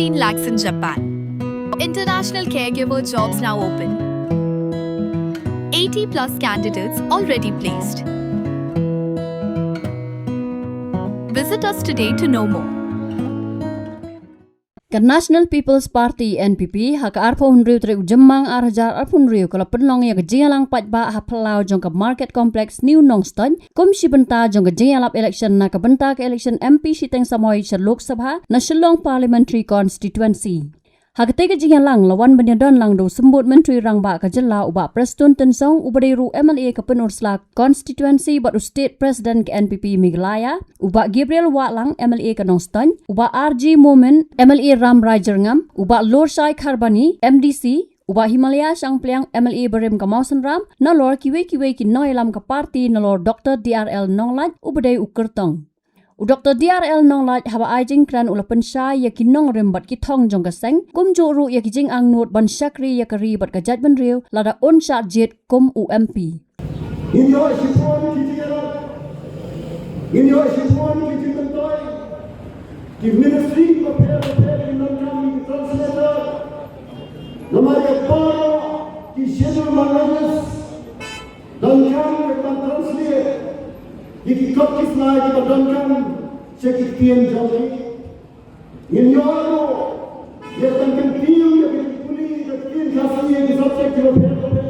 15 lakhs in Japan. International caregiver jobs now open. 80 plus candidates already placed. Visit us today to know more. Ke National People's Party NPP hak arpo hunriu tri ujemang arjar arpunriu kala penlong ya gejialang patba haplau jong ke market complex New Nongston kum si benta jong gejialap election na ke benta ke election MP siteng Samoy sa Lok Sabha na Shillong Parliamentary Constituency. Hak tega jialang lawan benyadon lang do sembut menteri rangba ke jela uba Preston Tensong ubadiru MLA ke penursla constituency bat state president ke NPP Miglaya uba Gabriel Watlang MLA ke Nongston uba RG Momen MLA Ram Rajarngam uba Lor Shai Kharbani MDC uba Himalaya sang pliang MLA Berem ke Mausan Ram na lor kiwe-kiwe ki noilam ke parti na lor Dr. DRL Nonglat ubadai ukertong. Dr. DRL Nonglat haba ajing kran ula pensya ya kinong rembat kitong jong kaseng kum juru ya kijing ang not ban syakri ya kari bat kajat ban riu lada on syat jet kum UMP. In your shipon kitchen toy, the ministry prepare in non translator. Namanya paro ki schedule managers dan kam translate. Iki kok slide kita donkan sekian jauh. Ini orang yang tentang tiung yang puli sekian kasih yang subjek kilometer.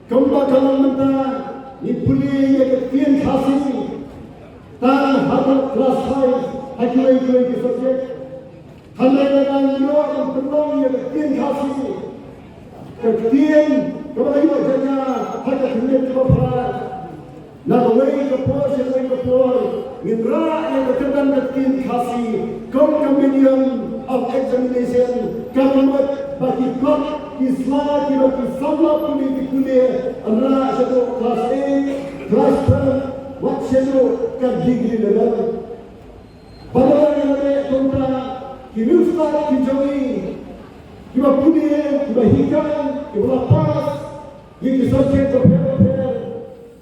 Kempa kalau menta ini puli yang sekian kasih tan hadat kelas size hakikai subjek. Handaikan orang penolong yang sekian kasih sekian kembali wajahnya hadat dunia kebenaran. Na way the portion way the poor in ra and the ketan khasi come communion of examination kamat baki got isla ki samla puni kule ra shato class A class 12 what shato ka degree level bala ne kontra ki nusta ki jogi ki puni ki hikan ki pass ye ki subject of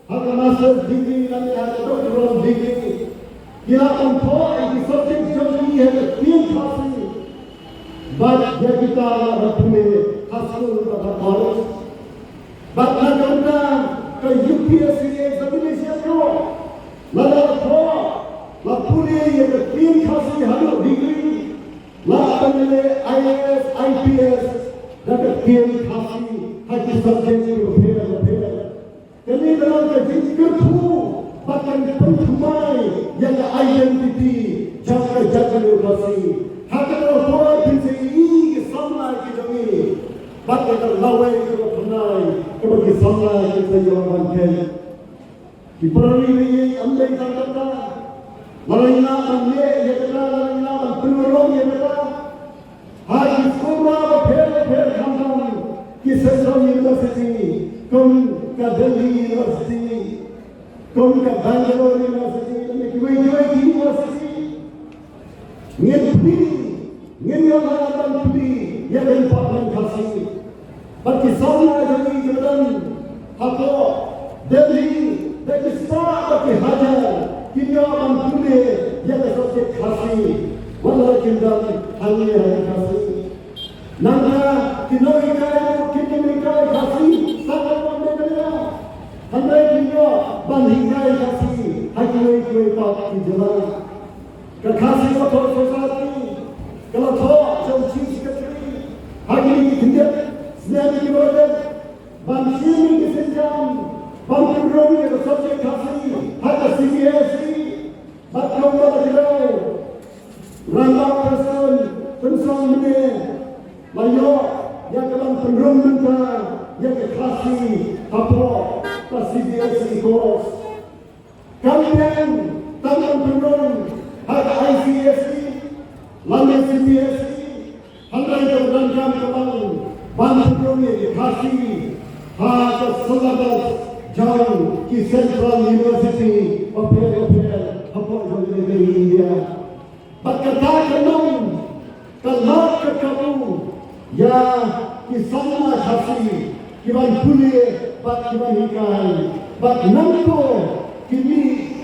Haka master's degree and doctoral degree. Kila untuk di subjek jogi ada tiap kasih. But dia kita berpunya hasil berbalas. But nak ke UPSC examination tu, lada tu, berpunya ada tiap kasih ada degree. Lada ni IAS, IPS, ada tiap kasih hati subjek itu berapa. Ini dalam kejadian tu bahkan pentumai yang identiti jaga lokasi. Hakkan orang pinsi ini sama kita ni. Bahkan lawai kita pernah kemudian sama kita yang bangkit. Di perani ini ambil kata Malayna ambil yang kata Malayna penolong yang kata. Hari sekolah berper kampung di Central University. Ka Delhi University, ka Bangalore University, ka University. Ngin yang akan pilih yang important kasih. Bagi semua jadi jalan apa Delhi, dari start bagi hajar kita akan pilih yang subjek kasih. Walau kita hanya kasih. Nanda kita kasih sangat Handai kita bandingkan kasih hakikai kuat di jalan. Kasih atau society kalau tahu jauh sekali hakiki kita senang kita banding kesenjam banding yang subjek kasih hak CBSC batang kita rangka person pensong ini layo yang dalam penrungan yang kasih apa CBSC course. Kalian tangan penurun hak ICSC, lalu CBSC, handai berdanjam kembali, bantu kasih hak syllabus jauh di Central University of Papua New India. Berkata kalau kamu ya kisah kasih kiban kuliah bak kiban hikai bak nampo kini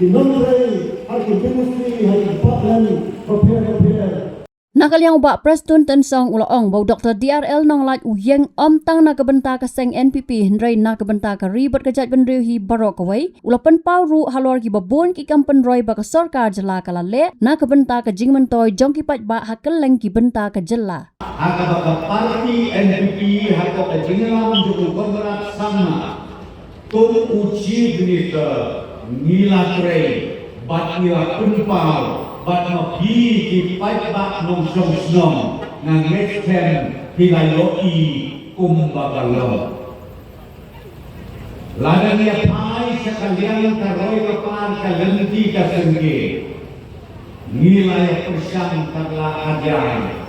kinontre hari industri hari paten prepare Nakaliang ubak Preston Tensong Ulaong bau Dr. DRL nong lait uyeng tang na kebenta ka seng NPP hendrai na kebenta ka ribet kejat benriu hi barok kawai ulapan pau ru halor ki babon ki kampen roi ba ka sarkar jela kala le na kebenta ka jingmen toy jong ki pat ba hakeleng ki benta ka jela. Haka baka parti NPP haka ka jinglam juku kongrat sama tung uji benita ngila trei bat ngila kunpau bat mapi ki pat ba nong song snong nang next time hilayoi kumbagalo. Ladang ya pai sekalian karoi kapal kalenti ka sengge ngilai persang karla ajai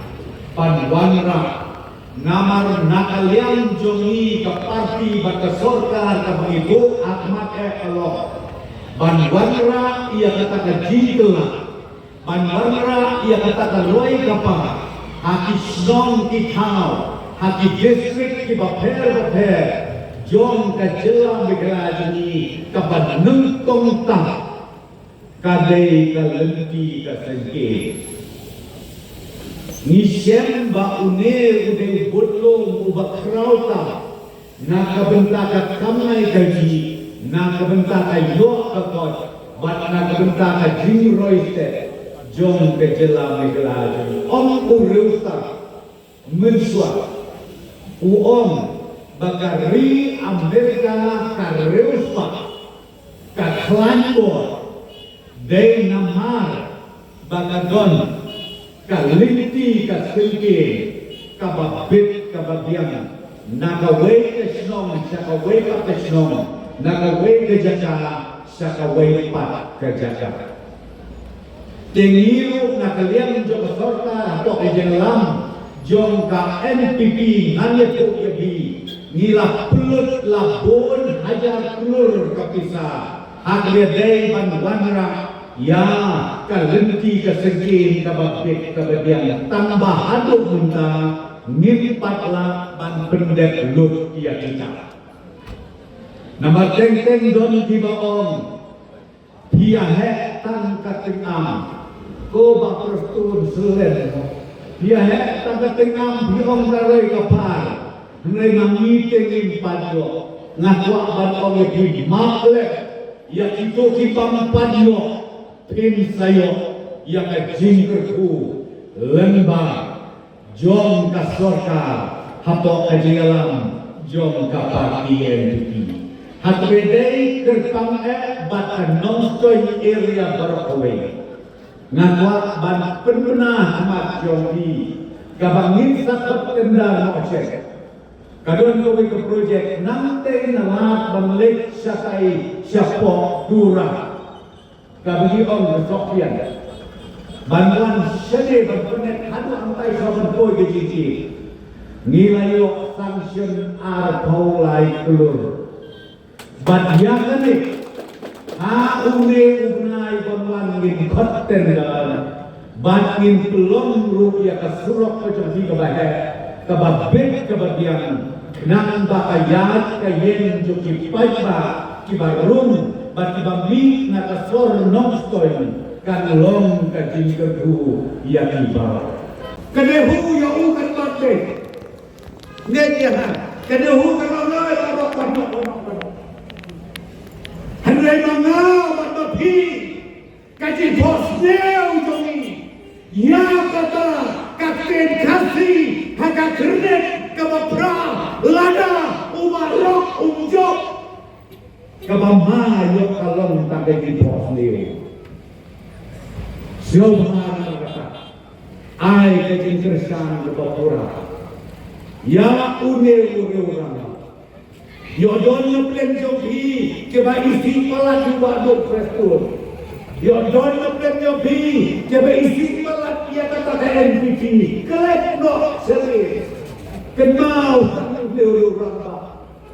panwanra namar nakalian jongi ke parti baka sorkar ke mengibu akmat Allah panwanra ia katakan jingkela panwanra ia katakan loi kapal haki snong ki kau haki distrik ki baper jom ka jelang begerajani kapan nengkong tang kadai ka lenti ka sengke Nisem ba une ude botlong uba krauta na kabenta ka kamay gaji na kabenta ka yok ka kot bat na kabenta ka jing roiste jom ke jela meglaji om ureusta mensua uom bagari Amerika ka reuspa ka klanbor day namar bagadon kalinti kasengke kababit kababiang nakaway kasnong sakaway pa kasnong nakaway kajaka sakaway pa kajaka tengiru nakalian jong sorta atau kejelam jong ka NPP nganya tu yabi ngila pulut labon hajar kulur kapisa haklia day banwanra ya kalenti kasengkin kababit kabadian tambah aduk minta ngipatlah ban pendek lut ia kita nama teng-teng don tiba om dia hek tang kating am ko ba prostun selen dia hek tang kating am bi om rarai kapar ngai mangi tengin padyo ngakwa ban om di makle ya itu kita padyo pin sayo yang jingkerku lembang jom ka sorkar hapo kajigalam jom ka parti NPP hatbedei kerpang bat nongstoy area barokaway ngakwa ban penuna amat jombi kabangin sakot kendar mo cek kadon kowe ke projek nante nalat banglik sakai siapo durah kabagi om bersokian bantuan sede berpenet hadu antai sopan koi ke cici nilai yok sanction arpau lai kelur badiakan ni une unai bantuan ngin kotten dan batin pelong rupiah kesurok kecempi kebahaya kebabit kebadian nang bakayat kayen juki paipa kibarung bagi bami nakasor nongstoy kan long kajing kedu ya kibar kadehu ya u kan batte net ya kadehu kan oleh barok henry manga bapi kaji bos neu jongi ya kata kapten kasi haka kernet kabapra lada umarok umjok kabama yok kalong tabe di pos liu siapa kata ai kejin kersan bapura ya une orang yo don plan jobi ke ba isi pala dua do prestur yo don plan jobi ke ba isi pala dia kata ke NPP kelek no seri kenal orang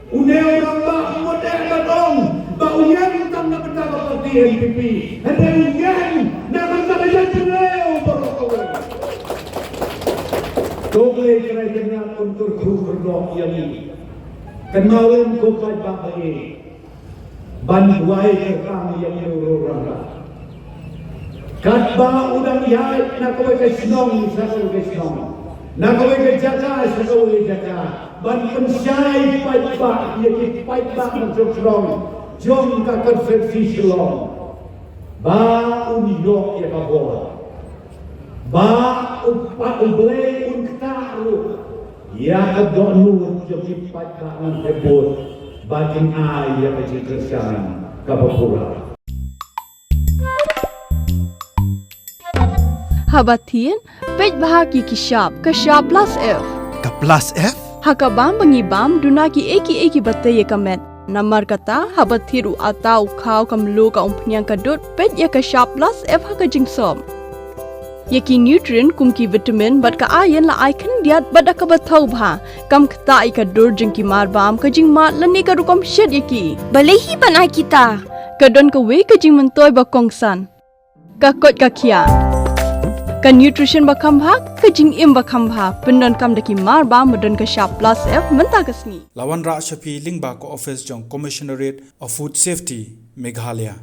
une orang ba model badong ba uyan tang na benda parti NPP ada uyan na benda jeneu barokaway doble kerajaan untuk khurdok yani kenalin ko kay babae banduay kerang yang ururanga Kat ba udang yai nak kau ke senong satu ke senong. Nak kau ke jaka satu ke jaka. Ban pensyai pai ba ye ki pai ba macam senong. Jom ka konsepsi selong. Ba uniyok ya kabola. Ba upa ublei unkta lu. Ya kadok nur jom ki pai ba an tebot. Bajing ai ya ke kersan kapapura. Habatin, pej bahagi kishab, kashab plus F. Ka plus F? Hakabam bangibam dunaki eki batay kamet. Namar kata habathiru atau kau kamlu ka umpnyang kadut pej ya kashab plus F haka jingsom. Yaki nutrient kumki vitamin bat ka ayan la ikan diat bat akabatau bha. Kam kata ikadur jingki marbam ka jing mat lani ka rukom shed yaki. Balehi banai kita. Kadon ka we ka jing mentoy bakongsan. Kakot kakia. Ka nutrition bakam bha ka jing im bakam bha pendon kam daki marba medon ka sharp plus F menta kasni Lawan Ra Shapi Lingba ko office jong Commissionerate of Food Safety Meghalaya.